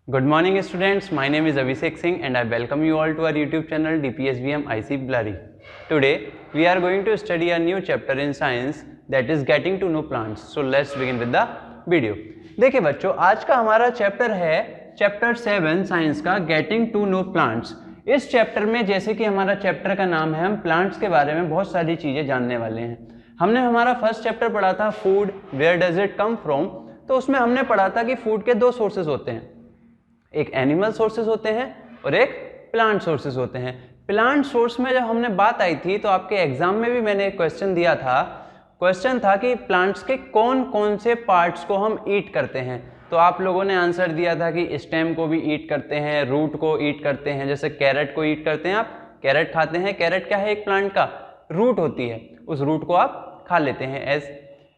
Good morning students, my name is Abhishek Singh and I welcome you all to our YouTube channel DPSBM IC Blurry. Today we are going to study a new chapter in science that is getting to know plants. So let's begin with the video. देखिए बच्चों, आज का हमारा chapter है chapter 7 science का getting to know plants. इस chapter में जैसे कि हमारा चैप्टर का नाम है, हम प्लांट्स के बारे में बहुत सारी चीज़ें जानने वाले हैं। हमने हमारा फर्स्ट चैप्टर पढ़ा था food, where does it come from. तो उसमें हमने पढ़ा था कि फूड के दो सोर्सेज होते हैं, एक एनिमल सोर्सेज होते हैं और एक प्लांट सोर्सेज होते हैं। प्लांट सोर्स में जब हमने बात आई थी तो आपके एग्जाम में भी मैंने एक क्वेश्चन दिया था। क्वेश्चन था कि प्लांट्स के कौन कौन से पार्ट्स को हम ईट करते हैं। तो आप लोगों ने आंसर दिया था कि स्टेम को भी ईट करते हैं, रूट को ईट करते हैं, जैसे कैरेट को ईट करते हैं, आप कैरेट खाते हैं। कैरेट क्या है? एक प्लांट का रूट होती है, उस रूट को आप खा लेते हैं।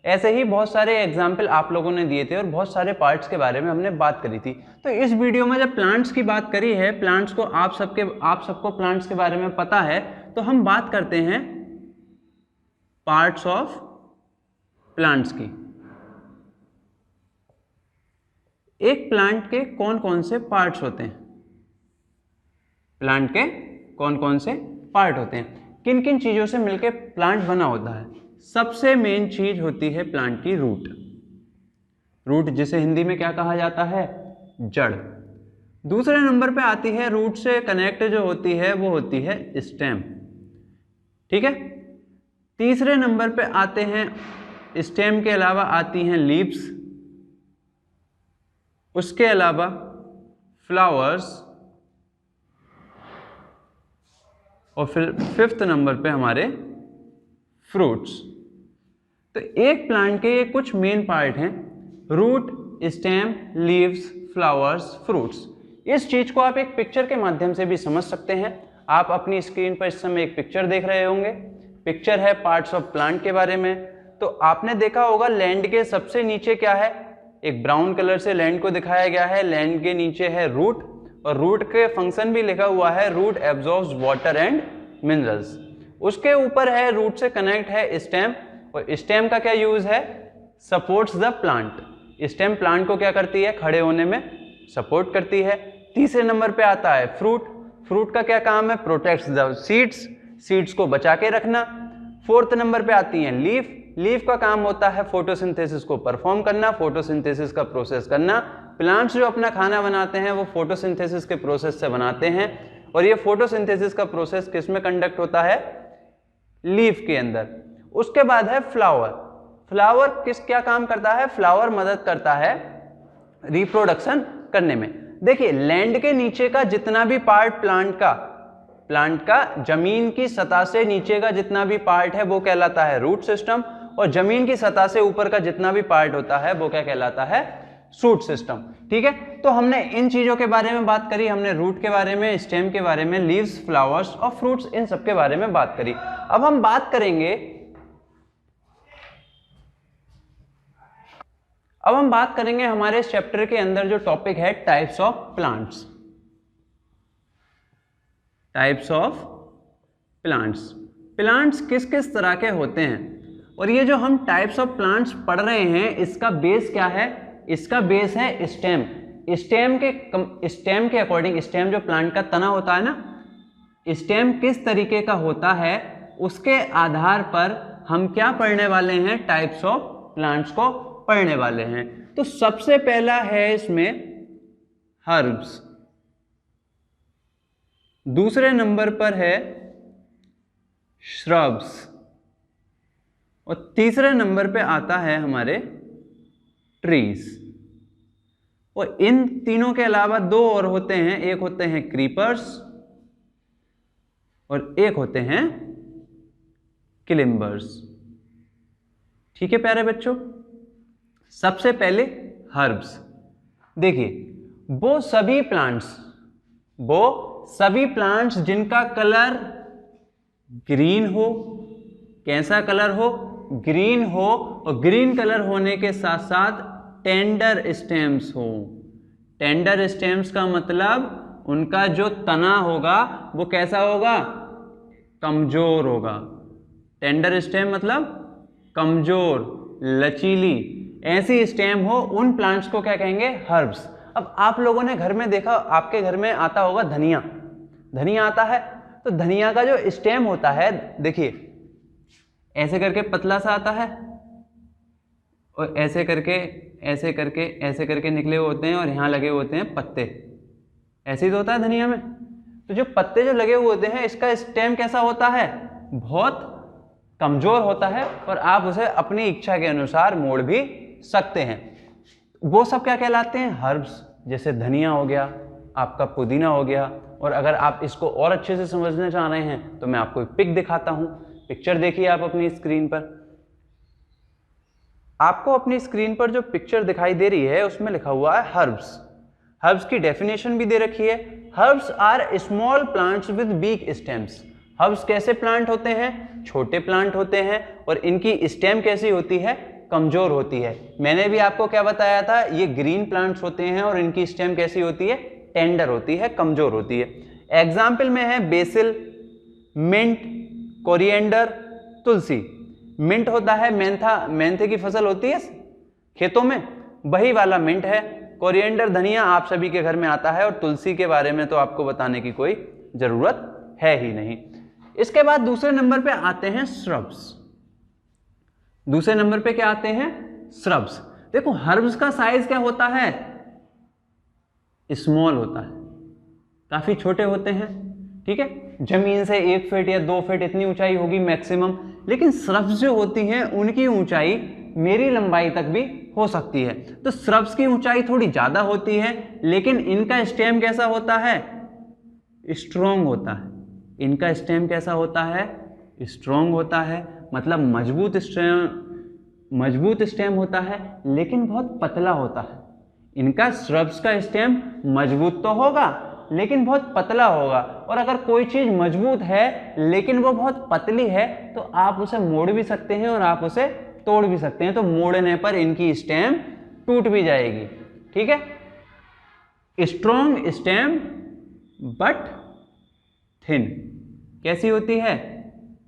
ऐसे ही बहुत सारे एग्जाम्पल आप लोगों ने दिए थे और बहुत सारे पार्ट्स के बारे में हमने बात करी थी। तो इस वीडियो में जब प्लांट्स की बात करी है, प्लांट्स को आप सबको प्लांट्स के बारे में पता है, तो हम बात करते हैं पार्ट्स ऑफ प्लांट्स की। एक प्लांट के कौन कौन से पार्ट्स होते हैं, प्लांट के कौन कौन से पार्ट होते हैं, किन किन चीजों से मिलकर प्लांट बना होता है। सबसे मेन चीज होती है प्लांट की रूट। रूट जिसे हिंदी में क्या कहा जाता है? जड़। दूसरे नंबर पे आती है रूट से कनेक्ट जो होती है वो होती है स्टेम, ठीक है। तीसरे नंबर पे आते हैं, स्टेम के अलावा आती हैं लीव्स, उसके अलावा फ्लावर्स, और फिर फिफ्थ नंबर पे हमारे फ्रूट्स। तो एक प्लांट के ये कुछ मेन पार्ट हैं, root, stem, leaves, flowers, fruits. इस चीज को आप एक पिक्चर के माध्यम से भी समझ सकते हैं। आप अपनी स्क्रीन पर इस समय एक पिक्चर देख रहे होंगे। पिक्चर है पार्ट्स ऑफ प्लांट के बारे में। तो आपने देखा होगा लैंड के सबसे नीचे क्या है? एक ब्राउन कलर से लैंड को दिखाया गया है। लैंड के नीचे है रूट, और रूट के फंक्शन भी लिखा हुआ है, root absorbs water and minerals. उसके ऊपर है रूट से कनेक्ट है स्टेम, और स्टेम का क्या यूज है? Supports the plant. Stem plant को क्या करती है? खड़े होने में सपोर्ट करती है। तीसरे नंबर पे आता है फ्रूट। फ्रूट का क्या काम है? प्रोटेक्ट्स द सीड्स, सीड्स को बचा के रखना। फोर्थ नंबर पे आती है लीफ। लीफ का काम होता है फोटोसिंथेसिस को परफॉर्म करना, फोटोसिंथेसिस का प्रोसेस करना। प्लांट्स जो अपना खाना बनाते हैं वो फोटोसिंथेसिस के प्रोसेस से बनाते हैं, और ये फोटोसिंथेसिस का प्रोसेस किस में कंडक्ट होता है? लीफ के अंदर। उसके बाद है फ्लावर। फ्लावर क्या काम करता है? फ्लावर मदद करता है रिप्रोडक्शन करने में। देखिए लैंड के नीचे का जितना भी पार्ट प्लांट का जमीन की सतह से नीचे का जितना भी पार्ट है वो कहलाता है रूट सिस्टम, और जमीन की सतह से ऊपर का जितना भी पार्ट होता है वो क्या कहलाता है? शूट सिस्टम, ठीक है। तो हमने इन चीजों के बारे में बात करी, हमने रूट के बारे में, स्टेम के बारे में, लीव्स, फ्लावर्स और फ्रूट्स, इन सब के बारे में बात करी। अब हम बात करेंगे हमारे इस चैप्टर के अंदर जो टॉपिक है types of plants. Types of plants. Plants किस किस तरह के होते हैं, और ये जो हम टाइप्स ऑफ प्लांट्स पढ़ रहे हैं इसका बेस क्या है? इसका बेस है स्टेम। स्टेम के अकॉर्डिंग, स्टेम जो प्लांट का तना होता है ना, स्टेम किस तरीके का होता है उसके आधार पर हम क्या पढ़ने वाले हैं? टाइप्स ऑफ प्लांट्स को पढ़ने वाले हैं। तो सबसे पहला है इसमें हर्ब्स, दूसरे नंबर पर है श्रब्स, और तीसरे नंबर पे आता है हमारे ट्रीज। और इन तीनों के अलावा दो और होते हैं, एक होते हैं क्रीपर्स और एक होते हैं क्लिम्बर्स, ठीक है प्यारे बच्चों। सबसे पहले हर्ब्स। देखिए वो सभी प्लांट्स जिनका कलर ग्रीन हो, कैसा कलर हो? ग्रीन हो, और ग्रीन कलर होने के साथ साथ टेंडर स्टेम्स हो। टेंडर स्टेम्स का मतलब उनका जो तना होगा वो कैसा होगा? कमजोर होगा। टेंडर स्टेम मतलब कमजोर, लचीली, ऐसी स्टेम हो, उन प्लांट्स को क्या कहेंगे? हर्ब्स। अब आप लोगों ने घर में देखा, आपके घर में आता होगा धनिया, धनिया आता है, तो धनिया का जो स्टेम होता है देखिए ऐसे करके पतला सा आता है और ऐसे करके ऐसे करके ऐसे करके निकले हुए होते हैं और यहाँ लगे हुए होते हैं पत्ते, ऐसे ही तो होता है धनिया में। तो जो पत्ते जो लगे हुए होते हैं इसका स्टेम कैसा होता है, बहुत कमजोर होता है और आप उसे अपनी इच्छा के अनुसार मोड़ भी सकते हैं। वो सब क्या कहलाते हैं, हर्ब्स। जैसे धनिया हो गया, आपका पुदीना हो गया। और अगर आप इसको और अच्छे से समझना चाह रहे हैं तो मैं आपको एक पिक दिखाता हूं। पिक्चर देखिए आप अपनी स्क्रीन पर। आपको अपनी स्क्रीन पर जो पिक्चर दिखाई दे रही है उसमें लिखा हुआ है हर्ब्स। हर्ब्स की डेफिनेशन भी दे रखी है। Herbs are small plants with weak stems. Herbs कैसे प्लांट होते हैं, छोटे प्लांट होते हैं और इनकी स्टेम कैसी होती है, कमजोर होती है। मैंने भी आपको क्या बताया था, ये ग्रीन प्लांट्स होते हैं और इनकी स्टेम कैसी होती है, टेंडर होती है, कमजोर होती है। एग्जाम्पल में है बेसिल, मिंट, कोरिएंडर, तुलसी। मिंट होता है मेंथा, मेंथे की फसल होती है खेतों में, वही वाला मिंट है। कोरिएंडर धनिया आप सभी के घर में आता है और तुलसी के बारे में तो आपको बताने की कोई जरूरत है ही नहीं। इसके बाद दूसरे नंबर पे आते हैं श्रब्स। दूसरे नंबर पे क्या आते हैं, श्रब्स। देखो हर्ब्स का साइज क्या होता है, स्मॉल होता है, काफी छोटे होते हैं, ठीक है। जमीन से 1 फीट या 2 फीट इतनी ऊंचाई होगी मैक्सिमम। लेकिन श्रब्स जो होती हैं उनकी ऊंचाई मेरी लंबाई तक भी हो सकती है। तो श्रब्स की ऊंचाई थोड़ी ज्यादा होती है, लेकिन इनका स्टेम कैसा होता है, स्ट्रॉन्ग होता है। इनका स्टेम कैसा होता है, स्ट्रॉन्ग होता है, मतलब मजबूत स्टेम होता है, लेकिन बहुत पतला होता है। इनका श्रब्स का स्टेम मजबूत तो होगा लेकिन बहुत पतला होगा। और अगर कोई चीज मजबूत है लेकिन वो बहुत पतली है तो आप उसे मोड़ भी सकते हैं और आप उसे तोड़ भी सकते हैं। तो मोड़ने पर इनकी स्टेम टूट भी जाएगी, ठीक है। स्ट्रॉन्ग स्टेम बट थिन, कैसी होती है,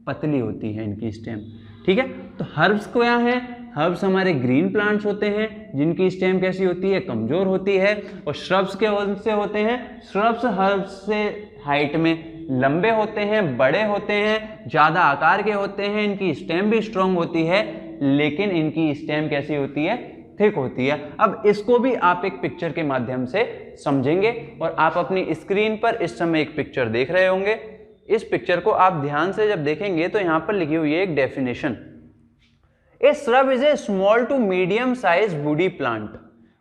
पतली होती है इनकी स्टेम, ठीक है। तो हर्ब्स क्या है, हर्ब्स हमारे ग्रीन प्लांट्स होते हैं जिनकी स्टेम कैसी होती है, कमजोर होती है। और श्रब्स के से होते हैं, श्रब्स हर्ब्स से हाइट में लंबे होते हैं, बड़े होते हैं, ज्यादा आकार के होते हैं, इनकी स्टेम भी स्ट्रॉन्ग होती है, लेकिन इनकी स्टेम कैसी होती है, थिक होती है। अब इसको भी आप एक पिक्चर के माध्यम से समझेंगे और आप अपनी स्क्रीन पर इस समय एक पिक्चर देख रहे होंगे। इस पिक्चर को आप ध्यान से जब देखेंगे तो यहां पर लिखी हुई है एक definition, a shrub is a small to medium size woody plant.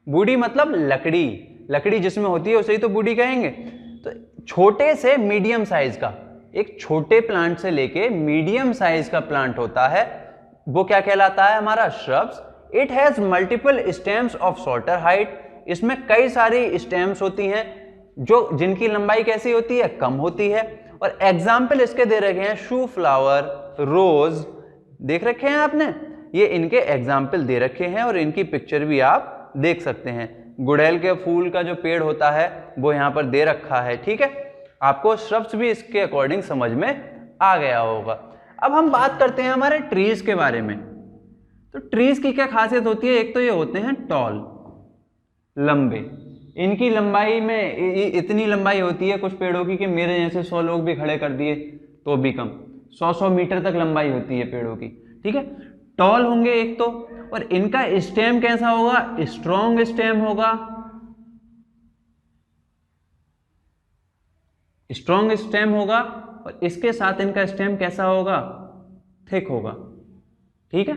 Woody मतलब लकड़ी, लकड़ी जिसमें होती है उसे ही तो वुडी कहेंगे। तो छोटे से मीडियम साइज का, एक छोटे प्लांट से लेके मीडियम साइज का प्लांट होता है, वो क्या कहलाता है, हमारा shrubs. It has multiple stems of shorter height. इसमें कई सारी स्टेम्स होती हैं जो जिनकी लंबाई कैसी होती है, कम होती है। और एग्जाम्पल इसके दे रखे हैं शू फ्लावर, रोज, देख रखे हैं आपने, ये इनके एग्जाम्पल दे रखे हैं और इनकी पिक्चर भी आप देख सकते हैं। गुड़हल के फूल का जो पेड़ होता है वो यहाँ पर दे रखा है, ठीक है। आपको श्रब्स भी इसके अकॉर्डिंग समझ में आ गया होगा। अब हम बात करते हैं हमारे ट्रीज के बारे में। तो ट्रीज की क्या खासियत होती है, एक तो ये होते हैं टॉल, लंबे। इनकी लंबाई में इतनी लंबाई होती है कुछ पेड़ों की कि मेरे जैसे 100 लोग भी खड़े कर दिए तो भी कम, 100 मीटर तक लंबाई होती है पेड़ों की, ठीक है। टॉल होंगे एक तो, और इनका स्टेम कैसा होगा, स्ट्रॉन्ग स्टेम होगा, स्ट्रॉन्ग स्टेम होगा। और इसके साथ इनका स्टेम कैसा होगा, थिक होगा, ठीक है।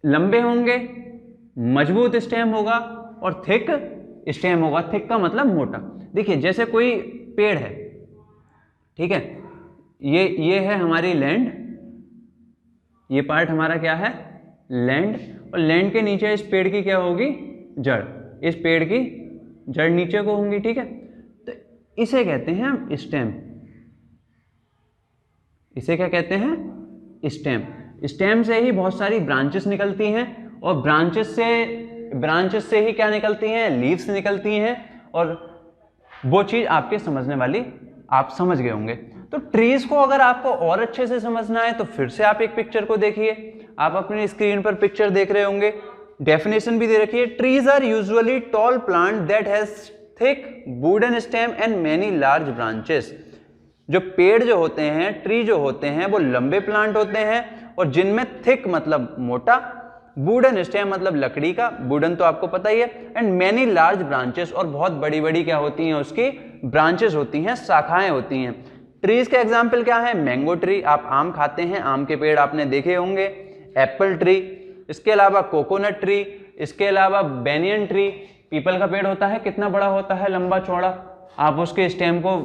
लंबे होंगे, मजबूत स्टेम होगा और थिक स्टेम होगा। थिक का मतलब मोटा। देखिए जैसे कोई पेड़ है, ठीक है, ये है हमारी लैंड, ये पार्ट हमारा क्या है, लैंड। और लैंड के नीचे इस पेड़ की क्या होगी, जड़। इस पेड़ की जड़ नीचे को होंगी, ठीक है। तो इसे कहते हैं हम स्टेम। इसे क्या कहते हैं, स्टेम। स्टेम से ही बहुत सारी ब्रांचेस निकलती हैं और ब्रांचेस से ही क्या निकलती हैं, लीव्स निकलती हैं। और वो चीज आपके समझने वाली, आप समझ गए होंगे। तो ट्रीज को अगर आपको और अच्छे से समझना है तो फिर से आप एक पिक्चर को देखिए। आप अपनी स्क्रीन पर पिक्चर देख रहे होंगे। डेफिनेशन भी दे रखी है, trees are usually tall plant that has thick wooden stem and many large branches. जो पेड़ जो होते हैं, ट्री जो होते हैं, वो लंबे प्लांट होते हैं और जिनमें थिक मतलब मोटा, वुडन स्टेम मतलब लकड़ी का, वुडन तो आपको पता ही है, एंड मेनी लार्ज ब्रांचेस और बहुत बड़ी बड़ी क्या होती हैं उसकी ब्रांचेस होती हैं, शाखाएं होती हैं। ट्रीज के एग्जाम्पल क्या है, मैंगो ट्री, आप आम खाते हैं, आम के पेड़ आपने देखे होंगे, एप्पल ट्री, इसके अलावा कोकोनट ट्री, इसके अलावा बेनियन ट्री, पीपल का पेड़ होता है, कितना बड़ा होता है, लंबा चौड़ा, आप उसके स्टेम को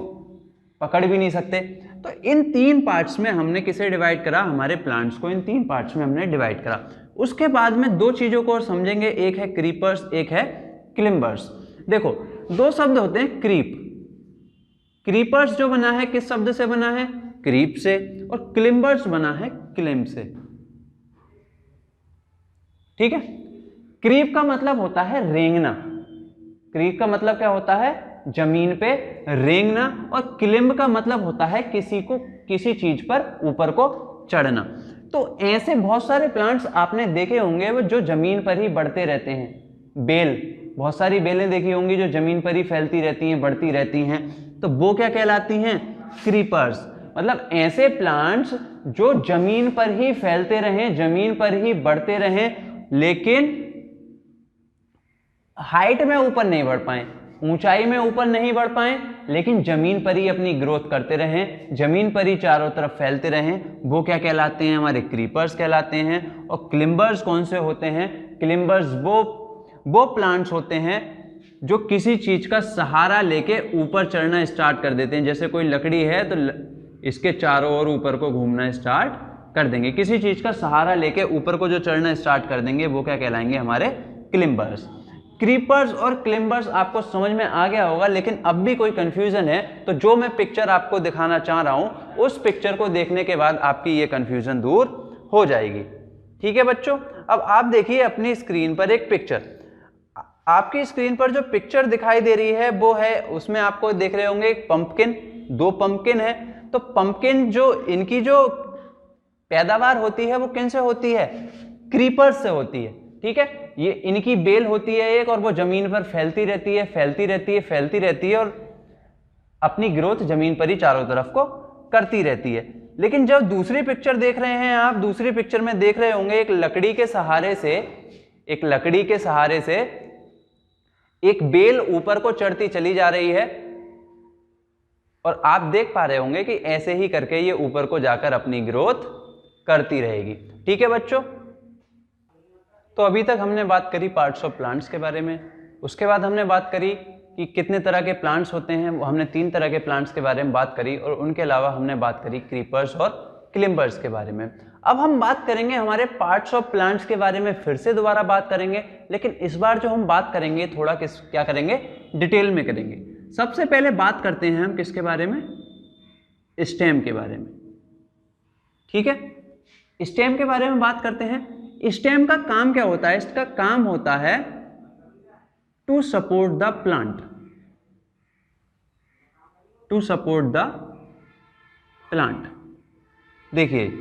पकड़ भी नहीं सकते। तो इन 3 पार्ट्स में हमने किसे डिवाइड करा, हमारे प्लांट्स को इन 3 पार्ट्स में हमने डिवाइड करा। उसके बाद में 2 चीजों को और समझेंगे, एक है क्रीपर्स, एक है क्लिम्बर्स। देखो 2 शब्द होते हैं, क्रीप, क्रीपर्स जो बना है किस शब्द से बना है, क्रीप से, और क्लिम्बर्स बना है क्लिम से। ठीक है, क्रीप का मतलब होता है रेंगना, क्रीप का मतलब क्या होता है, जमीन पे रेंगना, और क्लिम्ब का मतलब होता है किसी चीज पर ऊपर को चढ़ना। तो ऐसे बहुत सारे प्लांट्स आपने देखे होंगे वो जो जमीन पर ही बढ़ते रहते हैं। बेल, बहुत सारी बेलें देखी होंगी जो जमीन पर ही फैलती रहती हैं, बढ़ती रहती हैं, तो वो क्या कहलाती हैं, क्रीपर्स। मतलब ऐसे प्लांट्स जो जमीन पर ही फैलते रहें, जमीन पर ही बढ़ते रहें, लेकिन हाइट में ऊपर नहीं बढ़ पाए, ऊंचाई में ऊपर नहीं बढ़ पाए, लेकिन जमीन पर ही अपनी ग्रोथ करते रहें, जमीन पर ही चारों तरफ फैलते रहें, वो क्या कहलाते हैं, हमारे क्रीपर्स कहलाते हैं। और क्लिम्बर्स कौन से होते हैं, क्लिम्बर्स वो प्लांट्स होते हैं जो किसी चीज का सहारा लेके ऊपर चढ़ना स्टार्ट कर देते हैं। जैसे कोई लकड़ी है तो इसके चारों ओर ऊपर को घूमना स्टार्ट कर देंगे, किसी चीज का सहारा लेके ऊपर को जो चढ़ना स्टार्ट कर देंगे वो क्या कहलाएंगे, हमारे क्लिम्बर्स। क्रीपर्स और क्लिम्बर्स आपको समझ में आ गया होगा, लेकिन अब भी कोई कंफ्यूजन है तो जो मैं पिक्चर आपको दिखाना चाह रहा हूं उस पिक्चर को देखने के बाद आपकी ये कंफ्यूजन दूर हो जाएगी। ठीक है बच्चों, अब आप देखिए अपनी स्क्रीन पर एक पिक्चर, आपकी स्क्रीन पर जो पिक्चर दिखाई दे रही है वो है, उसमें आपको देख रहे होंगे एक पंपकिन, 2 पंपकिन है। तो पंपकिन जो इनकी जो पैदावार होती है वो किन से होती है, क्रीपर्स से होती है। ठीक है, ये इनकी बेल होती है एक, और वो जमीन पर फैलती रहती है, फैलती रहती है, फैलती रहती है, और अपनी ग्रोथ जमीन पर ही चारों तरफ को करती रहती है। लेकिन जब दूसरी पिक्चर देख रहे हैं आप, दूसरी पिक्चर में देख रहे होंगे एक लकड़ी के सहारे से एक बेल ऊपर को चढ़ती चली जा रही है, और आप देख पा रहे होंगे कि ऐसे ही करके ये ऊपर को जाकर अपनी ग्रोथ करती रहेगी। ठीक है बच्चों, तो अभी तक हमने बात करी पार्ट्स ऑफ प्लांट्स के बारे में, उसके बाद हमने बात करी कि कितने तरह के प्लांट्स होते हैं, हमने 3 तरह के प्लांट्स के बारे में बात करी, और उनके अलावा हमने बात करी क्रीपर्स और क्लिम्बर्स के बारे में। अब हम बात करेंगे हमारे पार्ट्स ऑफ प्लांट्स के बारे में, फिर से दोबारा बात करेंगे, लेकिन इस बार जो हम बात करेंगे थोड़ा क्या करेंगे, डिटेल में करेंगे। सबसे पहले बात करते हैं हम किसके बारे में, स्टेम के बारे में। ठीक है, स्टेम के बारे में बात करते हैं। स्टेम का काम क्या होता है, इसका काम होता है to support the plant, to support the plant. देखिए,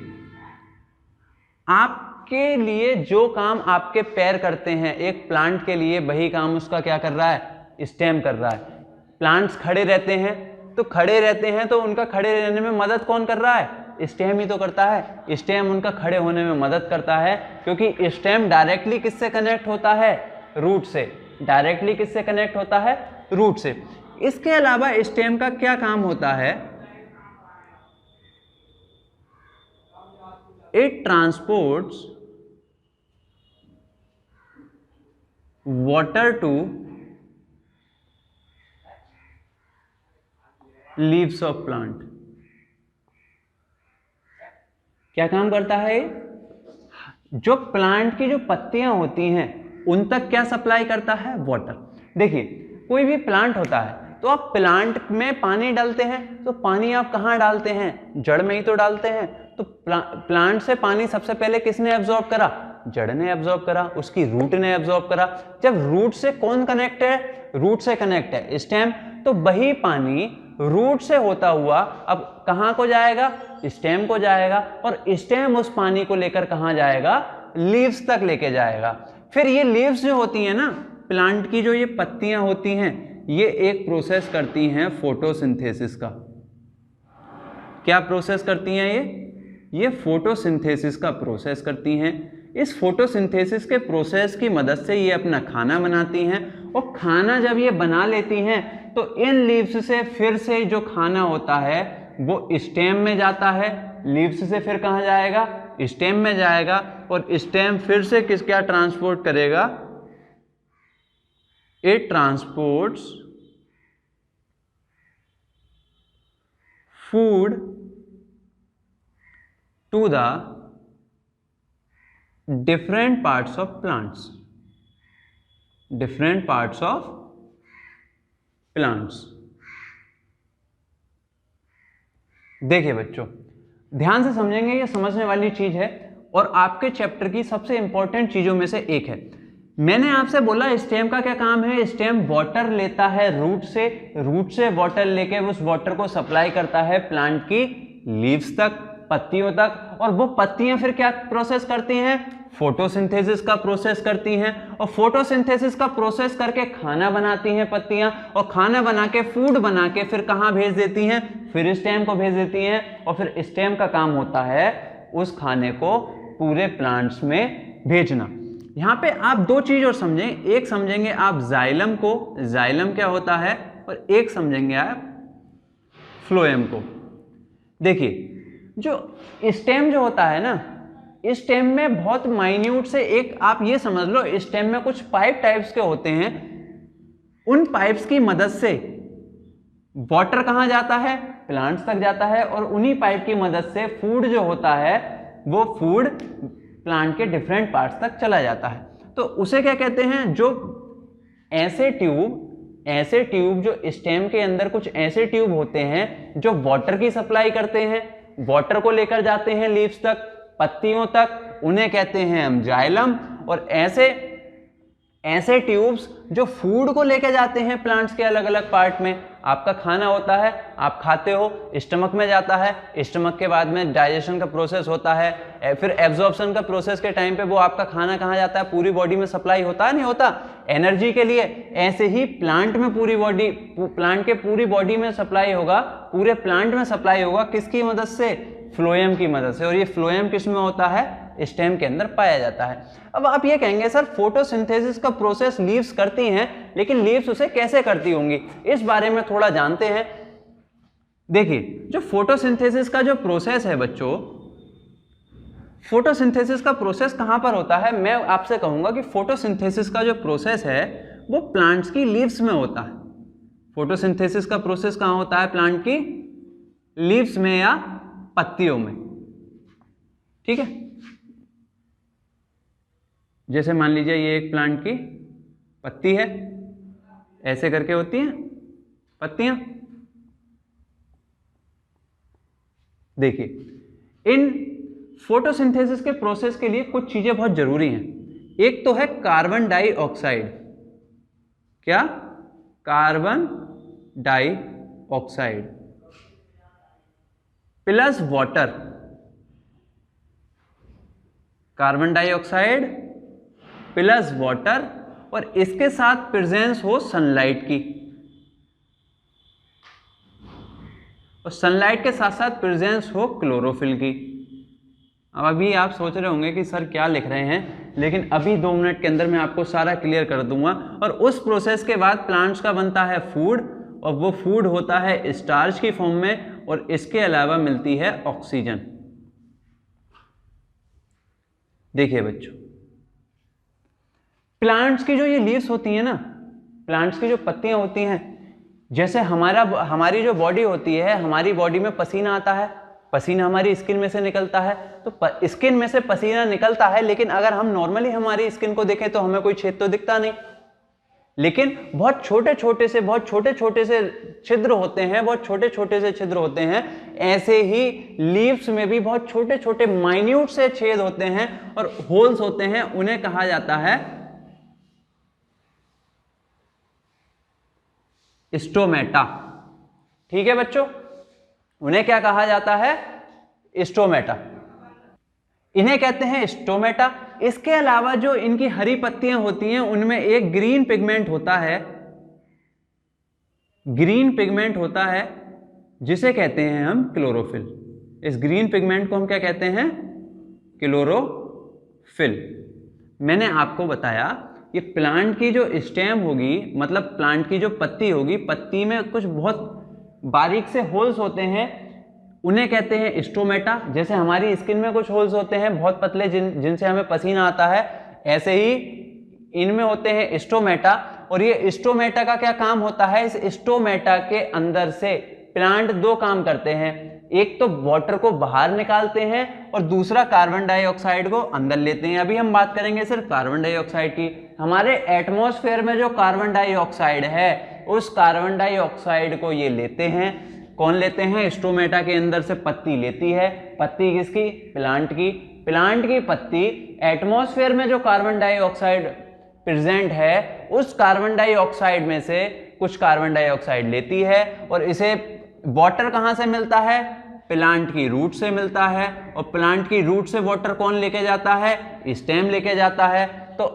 आपके लिए जो काम आपके पैर करते हैं एक प्लांट के लिए, वही काम उसका क्या कर रहा है, स्टेम कर रहा है। प्लांट्स खड़े रहते हैं तो उनका खड़े रहने में मदद कौन कर रहा है, स्टेम ही तो करता है। स्टेम उनका खड़े होने में मदद करता है, क्योंकि स्टेम डायरेक्टली किससे कनेक्ट होता है, रूट से। डायरेक्टली किससे कनेक्ट होता है, रूट से। इसके अलावा स्टेम का क्या काम होता है, it transports water to leaves of plant. क्या काम करता है, जो प्लांट की जो पत्तियां होती हैं उन तक क्या सप्लाई करता है, वाटर। देखिए, कोई भी प्लांट होता है तो आप प्लांट में पानी डालते हैं, तो पानी आप कहाँ डालते हैं, जड़ में ही तो डालते हैं। तो प्लांट से पानी सबसे पहले किसने एब्जॉर्ब करा, जड़ ने एब्जॉर्ब करा, उसकी रूट ने एब्जॉर्ब करा। जब रूट से कौन कनेक्ट है, रूट से कनेक्ट है स्टेम, तो वही पानी रूट से होता हुआ अब कहां को जाएगा, स्टेम को जाएगा, और स्टेम उस पानी को लेकर कहां जाएगा, लीव्स तक लेके जाएगा। फिर ये लीव्स जो होती हैं ना प्लांट की, जो ये पत्तियां होती हैं, ये एक प्रोसेस करती हैं फोटोसिंथेसिस का। क्या प्रोसेस करती हैं ये फोटोसिंथेसिस का प्रोसेस करती हैं। इस फोटोसिंथेसिस के प्रोसेस की मदद से ये अपना खाना बनाती हैं, और खाना जब ये बना लेती हैं तो इन लीव्स से फिर से जो खाना होता है वो स्टेम में जाता है। लीव्स से फिर कहाँ जाएगा? स्टेम में जाएगा, और स्टेम फिर से क्या ट्रांसपोर्ट करेगा? It transports food to the different parts of plants, different parts of plants। देखिए बच्चों, ध्यान से समझेंगे, ये समझने वाली चीज है और आपके चैप्टर की सबसे इंपॉर्टेंट चीजों में से एक है। मैंने आपसे बोला स्टेम का क्या काम है? स्टेम वाटर लेता है रूट से वाटर लेके उस वाटर को सप्लाई करता है प्लांट की लीव्स तक, पत्तियों तक, और वो पत्तियां फिर क्या प्रोसेस करती हैं? फोटोसिंथेसिस का प्रोसेस करती हैं, और फोटोसिंथेसिस का प्रोसेस करके खाना बनाती हैं पत्तियां, और खाना बना के फूड बना के फिर कहां भेज देती हैं? फिर स्टेम को भेज देती हैं, और फिर स्टेम का काम होता है उस खाने को पूरे प्लांट्स में भेजना। यहां पे आप दो चीज और समझें, एक समझेंगे आप जाइलम को, जाइलम क्या होता है, और एक समझेंगे आप फ्लोएम को। देखिए, जो स्टेम जो होता है ना, स्टेम में बहुत माइन्यूट से एक आप ये समझ लो, स्टेम में कुछ पाइप टाइप्स के होते हैं, उन पाइप्स की मदद से वाटर कहां जाता है? प्लांट्स तक जाता है, और उन्हीं पाइप की मदद से फूड जो होता है वो फूड प्लांट के डिफरेंट पार्ट्स तक चला जाता है। तो उसे क्या कहते हैं? जो ऐसे ट्यूब जो स्टेम के अंदर कुछ ऐसे ट्यूब होते हैं जो वाटर की सप्लाई करते हैं, वाटर को लेकर जाते हैं लीव्स तक, पत्तियों तक, उन्हें कहते हैं हम जाइलम। और ऐसे ट्यूब्स जो फूड को लेकर जाते हैं प्लांट्स के अलग अलग पार्ट में। आपका खाना होता है, आप खाते हो, स्टमक में जाता है, स्टमक के बाद में डाइजेशन का प्रोसेस होता है, फिर एब्जॉर्प्शन का प्रोसेस के टाइम पे वो आपका खाना कहाँ जाता है? पूरी बॉडी में सप्लाई होता है, नहीं होता, एनर्जी के लिए। ऐसे ही प्लांट में प्लांट के पूरी बॉडी में सप्लाई होगा, पूरे प्लांट में सप्लाई होगा, किसकी मदद से? फ्लोएम की मदद से। और ये फ्लोएम किस में होता है? स्टेम के अंदर पाया जाता है। अब आप ये कहेंगे सर फोटोसिंथेसिस का प्रोसेस लीव्स करती हैं, लेकिन लीव्स उसे कैसे करती होंगी? इस बारे में थोड़ा जानते हैं। देखिए, जो फोटोसिंथेसिस का जो प्रोसेस है बच्चों, फोटोसिंथेसिस का प्रोसेस कहां पर होता है? मैं आपसे कहूंगा कि फोटोसिंथेसिस का जो प्रोसेस है वो प्लांट्स की लीव्स में होता है। फोटोसिंथेसिस का प्रोसेस कहां होता है? प्लांट की लीव्स में या पत्तियों में। ठीक है, जैसे मान लीजिए ये एक प्लांट की पत्ती है, ऐसे करके होती हैं पत्तियां। देखिए, इन फोटोसिंथेसिस के प्रोसेस के लिए कुछ चीजें बहुत जरूरी हैं। एक तो है कार्बन डाइऑक्साइड। क्या? Carbon dioxide plus water. Carbon dioxide plus water, और इसके साथ प्रेजेंस हो सनलाइट की, और सनलाइट के साथ साथ प्रेजेंस हो क्लोरोफिल की। अब अभी आप सोच रहे होंगे कि सर क्या लिख रहे हैं, लेकिन अभी 2 मिनट के अंदर मैं आपको सारा क्लियर कर दूंगा। और उस प्रोसेस के बाद प्लांट्स का बनता है फूड, और वो फूड होता है स्टार्च की फॉर्म में, और इसके अलावा मिलती है ऑक्सीजन। देखिए बच्चों, प्लांट्स की जो ये लीव्स होती हैं ना, प्लांट्स की जो पत्तियां होती हैं, जैसे हमारी जो बॉडी होती है, हमारी बॉडी में पसीना आता है, पसीना हमारी स्किन में से निकलता है, तो स्किन में से पसीना निकलता है, लेकिन अगर हम नॉर्मली हमारी स्किन को देखें तो हमें कोई छेद तो दिखता नहीं, लेकिन बहुत छोटे छोटे से छिद्र होते हैं, बहुत छोटे छोटे से छिद्र होते हैं। ऐसे ही लीव्स में भी बहुत छोटे छोटे माइन्यूट से छेद होते हैं और होल्स होते हैं, उन्हें कहा जाता है स्टोमेटा। ठीक है बच्चों, उन्हें क्या कहा जाता है? स्टोमेटा। इन्हें कहते हैं स्टोमेटा। इसके अलावा जो इनकी हरी पत्तियां होती हैं उनमें एक ग्रीन पिगमेंट होता है, ग्रीन पिगमेंट होता है जिसे कहते हैं हम क्लोरोफिल। इस ग्रीन पिगमेंट को हम क्या कहते हैं? क्लोरोफिल। मैंने आपको बताया ये प्लांट की जो स्टेम होगी, मतलब प्लांट की जो पत्ती होगी, पत्ती में कुछ बहुत बारीक से होल्स होते हैं, उन्हें कहते हैं स्टोमेटा। जैसे हमारी स्किन में कुछ होल्स होते हैं बहुत पतले जिनसे हमें पसीना आता है, ऐसे ही इनमें होते हैं स्टोमेटा। और ये स्टोमेटा का क्या काम होता है? इस स्टोमेटा के अंदर से प्लांट दो काम करते हैं, एक तो वाटर को बाहर निकालते हैं और दूसरा कार्बन डाइऑक्साइड को अंदर लेते हैं। अभी हम बात करेंगे सिर्फ कार्बन डाइऑक्साइड की। हमारे एटमॉस्फेयर में जो कार्बन डाइऑक्साइड है उस कार्बन डाइऑक्साइड को ये लेते हैं। कौन लेते हैं? स्टोमेटा के अंदर से पत्ती लेती है। पत्ती किसकी? प्लांट की। प्लांट की पत्ती एटमॉस्फेयर में जो कार्बन डाइऑक्साइड प्रेजेंट है उस कार्बन डाइऑक्साइड में से कुछ कार्बन डाइऑक्साइड लेती है और इसे वाटर कहां से मिलता है? प्लांट की रूट से मिलता है। और प्लांट की रूट से वाटर कौन लेके जाता है? स्टेम लेके जाता है। तो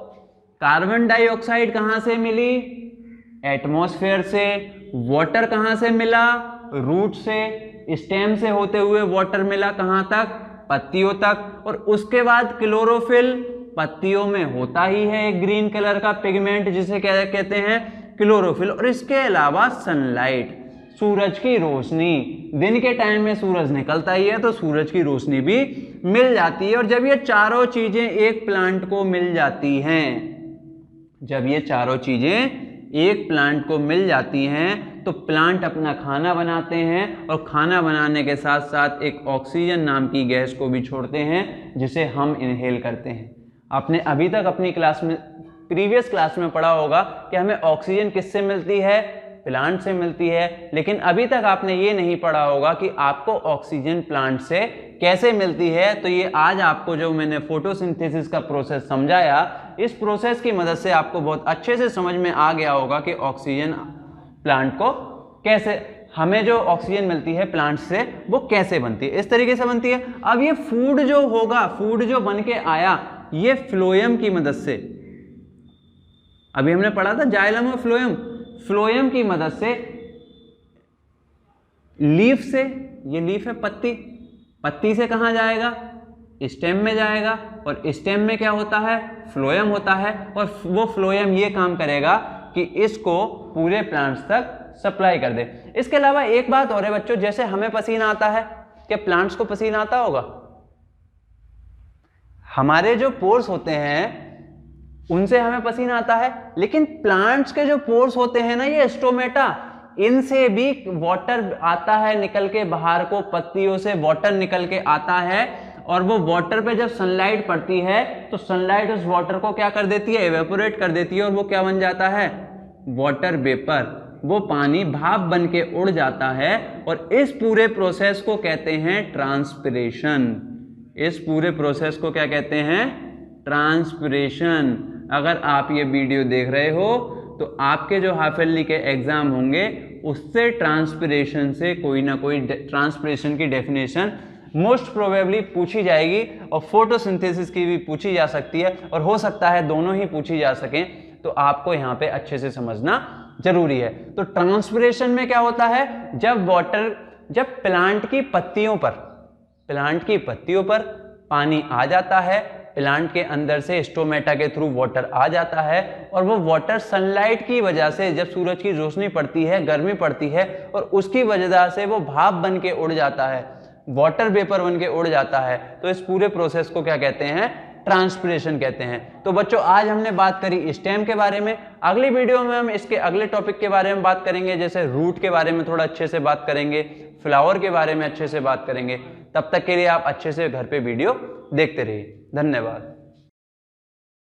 कार्बन डाइऑक्साइड कहां से मिली? एटमॉस्फेयर से। वाटर कहां से मिला? रूट से। स्टेम से होते हुए वाटर मिला कहां तक? पत्तियों तक। और उसके बाद क्लोरोफिल पत्तियों में होता ही है एक ग्रीन कलर का पिगमेंट जिसे क्या कहते हैं? क्लोरोफिल। और इसके अलावा सनलाइट, सूरज की रोशनी, दिन के टाइम में सूरज निकलता ही है तो सूरज की रोशनी भी मिल जाती है। और जब ये चारों चीजें एक प्लांट को मिल जाती हैं, जब ये चारों चीजें एक प्लांट को मिल जाती हैं तो प्लांट अपना खाना बनाते हैं और खाना बनाने के साथ साथ एक ऑक्सीजन नाम की गैस को भी छोड़ते हैं जिसे हम इनहेल करते हैं। आपने अभी तक अपनी क्लास में, प्रीवियस क्लास में पढ़ा होगा कि हमें ऑक्सीजन किससे मिलती है? प्लांट से मिलती है। लेकिन अभी तक आपने ये नहीं पढ़ा होगा कि आपको ऑक्सीजन प्लांट से कैसे मिलती है। तो ये आज आपको जो मैंने फोटोसिंथेसिस का प्रोसेस समझाया, इस प्रोसेस की मदद से आपको बहुत अच्छे से समझ में आ गया होगा कि ऑक्सीजन प्लांट को कैसे, हमें जो ऑक्सीजन मिलती है प्लांट से वो कैसे बनती है। इस तरीके से बनती है। अब ये फूड जो होगा, फूड जो बन के आया, ये फ्लोएम की मदद से, अभी हमने पढ़ा था जाइलम और फ्लोएम, फ्लोएम की मदद से लीफ से, ये लीफ है पत्ती, पत्ती से कहां जाएगा? स्टेम में जाएगा। और स्टेम में क्या होता है? फ्लोएम होता है। और वो फ्लोएम ये काम करेगा कि इसको पूरे प्लांट्स तक सप्लाई कर दे। इसके अलावा एक बात और है बच्चों, जैसे हमें पसीना आता है, क्या प्लांट्स को पसीना आता होगा? हमारे जो पोर्स होते हैं उनसे हमें पसीना आता है, लेकिन प्लांट्स के जो पोर्स होते हैं ना, ये स्टोमेटा, इनसे भी वाटर आता है निकल के बाहर को, पत्तियों से वाटर निकल के आता है। और वो वाटर पे जब सनलाइट पड़ती है तो सनलाइट उस वाटर को क्या कर देती है? एवेपोरेट कर देती है। और वो क्या बन जाता है? Water vapour. वो पानी भाप बन के उड़ जाता है। और इस पूरे प्रोसेस को कहते हैं ट्रांसपिरेशन। इस पूरे प्रोसेस को क्या कहते हैं? ट्रांसपिरेशन। अगर आप ये वीडियो देख रहे हो तो आपके जो हाफ ईयरली के एग्जाम होंगे उससे ट्रांसपिरेशन से कोई ना कोई ट्रांसपिरेशन की डेफिनेशन मोस्ट प्रोबेबली पूछी जाएगी और फोटोसिंथेसिस की भी पूछी जा सकती है, और हो सकता है दोनों ही पूछी जा सकें। तो आपको यहाँ पे अच्छे से समझना जरूरी है। तो ट्रांसपिरेशन में क्या होता है? जब वाटर, जब प्लांट की पत्तियों पर पानी आ जाता है, प्लांट के अंदर से स्टोमेटा के थ्रू वाटर आ जाता है, और वो वाटर सनलाइट की वजह से, जब सूरज की रोशनी पड़ती है, गर्मी पड़ती है, और उसकी वजह से वो भाप बन के उड़ जाता है, वाटर वेपर बन के उड़ जाता है। तो इस पूरे प्रोसेस को क्या कहते हैं? ट्रांसपिरेशन कहते हैं। तो बच्चों आज हमने बात करी स्टेम के बारे में। अगली वीडियो में हम इसके अगले टॉपिक के बारे में बात करेंगे, जैसे रूट के बारे में थोड़ा अच्छे से बात करेंगे, फ्लावर के बारे में अच्छे से बात करेंगे। तब तक के लिए आप अच्छे से घर पे वीडियो देखते रहिए। धन्यवाद।